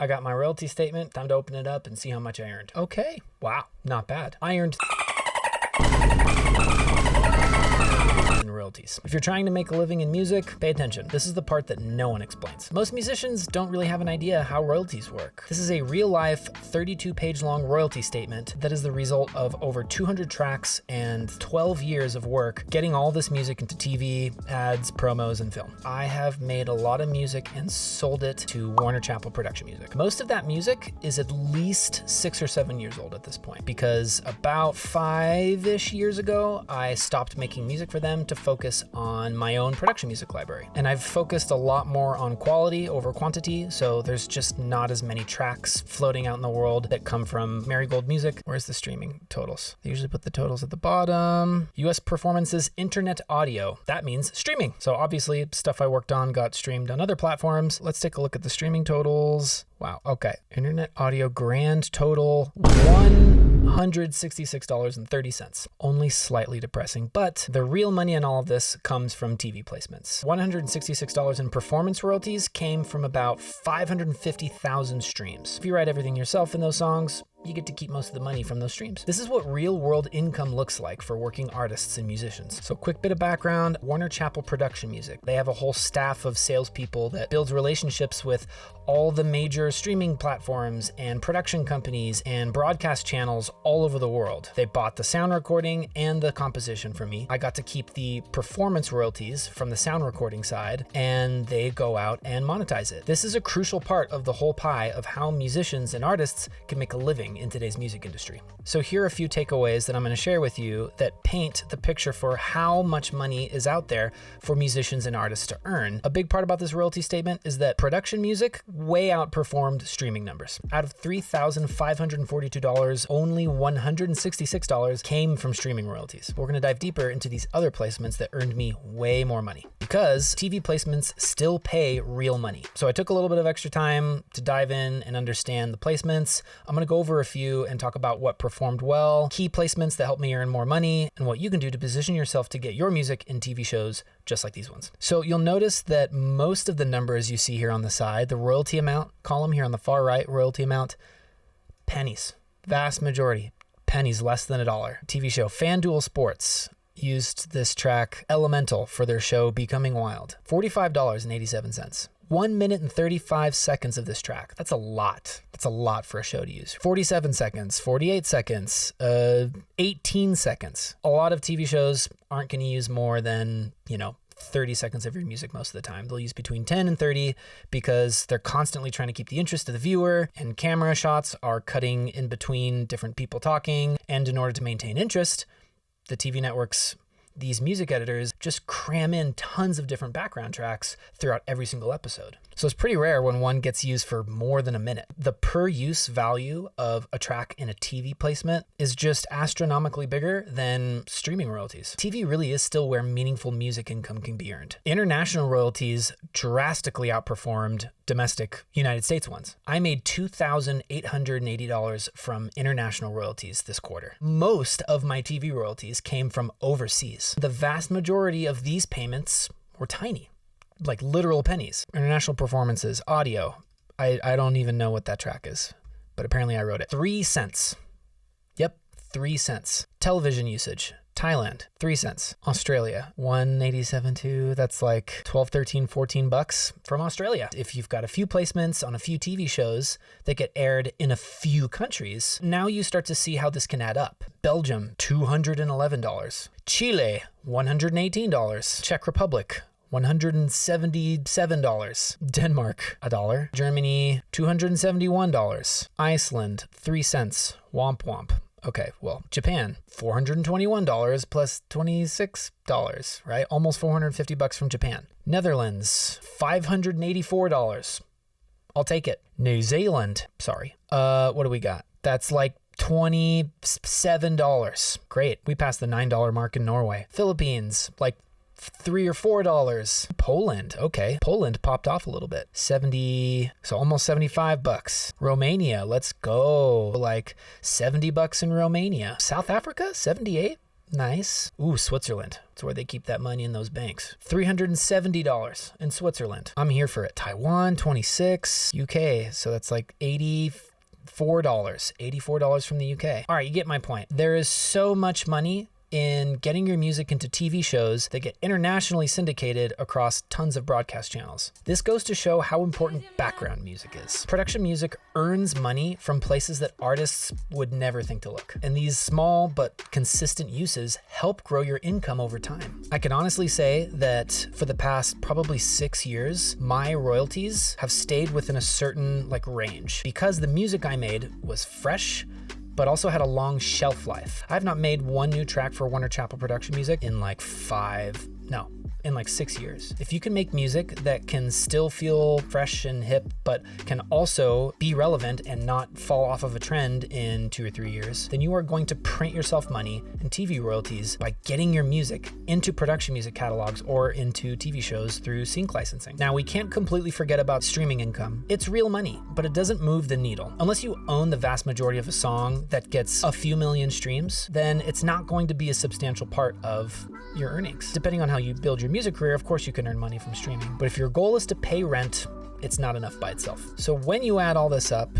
I got my royalty statement. Time to open it up and see how much I earned. Okay. Wow. Not bad. I earned in royalties. If you're trying to make a living in music, pay attention. This is the part that no one explains. Most musicians don't really have an idea how royalties work. This is a real-life 32-page long royalty statement that is the result of over 200 tracks and 12 years of work getting all this music into TV, ads, promos, and film. I have made a lot of music and sold it to Warner Chappell Production Music. Most of that music is at least 6 or 7 years old at this point, because about 5-ish years ago, I stopped making music for them to focus on my own production music library. And I've focused a lot more on quality over quantity, so there's just not as many tracks floating out in the world that come from Marigold Music. Where's the streaming totals? They usually put the totals at the bottom. US performances, internet audio. That means streaming. So obviously stuff I worked on got streamed on other platforms. Let's take a look at the streaming totals. Wow, okay. Internet audio grand total, $166.30. Only slightly depressing, but the real money in all of this comes from TV placements. $166 in performance royalties came from about 550,000 streams. If you write everything yourself in those songs, you get to keep most of the money from those streams. This is what real world income looks like for working artists and musicians. So quick bit of background, Warner Chappell Production Music. They have a whole staff of salespeople that builds relationships with all the major streaming platforms and production companies and broadcast channels all over the world. They bought the sound recording and the composition from me. I got to keep the performance royalties from the sound recording side, and they go out and monetize it. This is a crucial part of the whole pie of how musicians and artists can make a living in today's music industry. So here are a few takeaways that I'm going to share with you that paint the picture for how much money is out there for musicians and artists to earn. A big part about this royalty statement is that production music way outperformed streaming numbers. Out of $3,542, only $166 came from streaming royalties. We're going to dive deeper into these other placements that earned me way more money, because TV placements still pay real money. So I took a little bit of extra time to dive in and understand the placements. I'm going to go over a few and talk about what performed well, key placements that helped me earn more money, and what you can do to position yourself to get your music in TV shows just like these ones. So you'll notice that most of the numbers you see here on the side, the royalty amount column here on the far right, royalty amount, pennies. Vast majority, pennies, less than $1. TV show FanDuel Sports used this track Elemental for their show Becoming Wild. $45.87. 1 minute and 35 seconds of this track. That's a lot. That's a lot for a show to use. 47 seconds, 48 seconds, 18 seconds. A lot of TV shows aren't going to use more than, 30 seconds of your music most of the time. They'll use between 10 and 30 because they're constantly trying to keep the interest of the viewer, and camera shots are cutting in between different people talking. And in order to maintain interest, the TV networks, these music editors, just cram in tons of different background tracks throughout every single episode. So it's pretty rare when one gets used for more than a minute. The per use value of a track in a TV placement is just astronomically bigger than streaming royalties. TV really is still where meaningful music income can be earned. International royalties drastically outperformed domestic United States ones. I made $2,880 from international royalties this quarter. Most of my TV royalties came from overseas. The vast majority of these payments were tiny, like literal pennies. International performances, audio. I don't even know what that track is, but apparently I wrote it. 3 cents. Yep, 3 cents. Television usage. Thailand, 3 cents. Australia, 187.2. That's like 12, 13, 14 bucks from Australia. If you've got a few placements on a few TV shows that get aired in a few countries, now you start to see how this can add up. Belgium, $211. Chile, $118. Czech Republic, $177. Denmark, $1. Germany, $271. Iceland, 3 cents. Womp womp. Okay, well, Japan, $421 plus $26, right? Almost $450 from Japan. Netherlands, $584. I'll take it. New Zealand, what do we got? That's like $27. Great. We passed the $9 mark in Norway. Philippines, like $3 or $4. Poland, okay. Poland popped off a little bit. 70, so almost 75 bucks. Romania, let's go. Like 70 bucks in Romania. South Africa, 78. Nice. Ooh, Switzerland. That's where they keep that money in those banks. $370 in Switzerland. I'm here for it. Taiwan, 26. UK, so that's like $84 from the UK. All right, you get my point. There is so much money in getting your music into TV shows that get internationally syndicated across tons of broadcast channels. This goes to show how important background music is. Production music earns money from places that artists would never think to look. And these small but consistent uses help grow your income over time. I can honestly say that for the past probably 6 years, my royalties have stayed within a certain range because the music I made was fresh, but also had a long shelf life. I've not made one new track for Warner Chappell Production Music in 6 years. If you can make music that can still feel fresh and hip, but can also be relevant and not fall off of a trend in 2 or 3 years, then you are going to print yourself money in TV royalties by getting your music into production music catalogs or into TV shows through sync licensing. Now, we can't completely forget about streaming income. It's real money, but it doesn't move the needle. Unless you own the vast majority of a song that gets a few million streams, then it's not going to be a substantial part of your earnings. Depending on how you build your music career, of course you can earn money from streaming. But if your goal is to pay rent, it's not enough by itself. So when you add all this up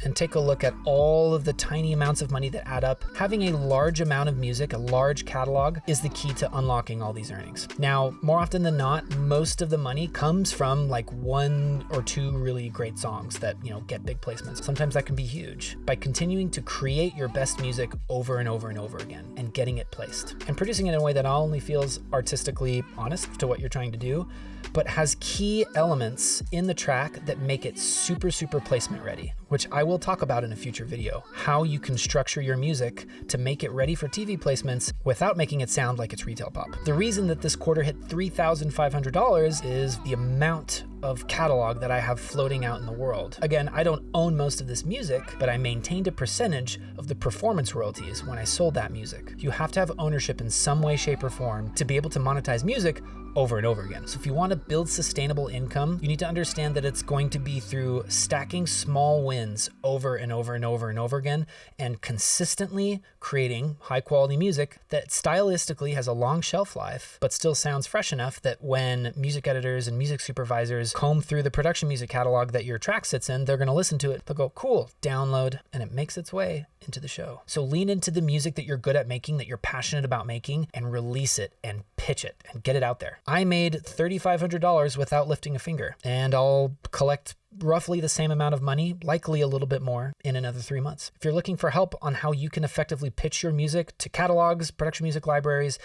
and take a look at all of the tiny amounts of money that add up, having a large amount of music, a large catalog, is the key to unlocking all these earnings. Now, more often than not, most of the money comes from 1 or 2 really great songs that, get big placements. Sometimes that can be huge. By continuing to create your best music over and over and over again and getting it placed and producing it in a way that not only feels artistically honest to what you're trying to do, but has key elements in the track that make it super, super placement ready, which I will talk about in a future video, how you can structure your music to make it ready for TV placements without making it sound like it's retail pop. The reason that this quarter hit $3,500 is the amount of catalog that I have floating out in the world. Again, I don't own most of this music, but I maintained a percentage of the performance royalties when I sold that music. You have to have ownership in some way, shape, or form to be able to monetize music over and over again. So if you want to build sustainable income, you need to understand that it's going to be through stacking small wins over and over and over and over again, and consistently creating high quality music that stylistically has a long shelf life, but still sounds fresh enough that when music editors and music supervisors comb through the production music catalog that your track sits in, they're going to listen to it. They'll go, cool, download, and it makes its way into the show. So lean into the music that you're good at making, that you're passionate about making, and release it and pitch it and get it out there. I made $3,500 without lifting a finger, and I'll collect roughly the same amount of money, likely a little bit more, in another 3 months. If you're looking for help on how you can effectively pitch your music to catalogs, production music libraries,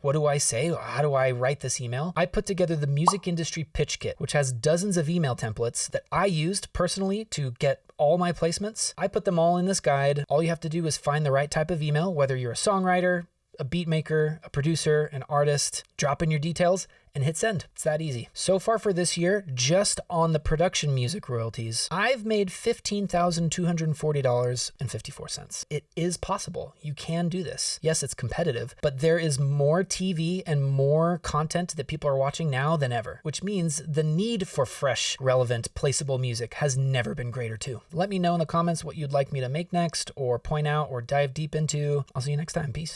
what do I say? How do I write this email? I put together the Music Industry Pitch Kit, which has dozens of email templates that I used personally to get all my placements. I put them all in this guide. All you have to do is find the right type of email, whether you're a songwriter, a beat maker, a producer, an artist, drop in your details, and hit send. It's that easy. So far for this year, just on the production music royalties, I've made $15,240.54. It is possible. You can do this. Yes, it's competitive, but there is more TV and more content that people are watching now than ever, which means the need for fresh, relevant, placeable music has never been greater too. Let me know in the comments what you'd like me to make next, or point out, or dive deep into. I'll see you next time. Peace.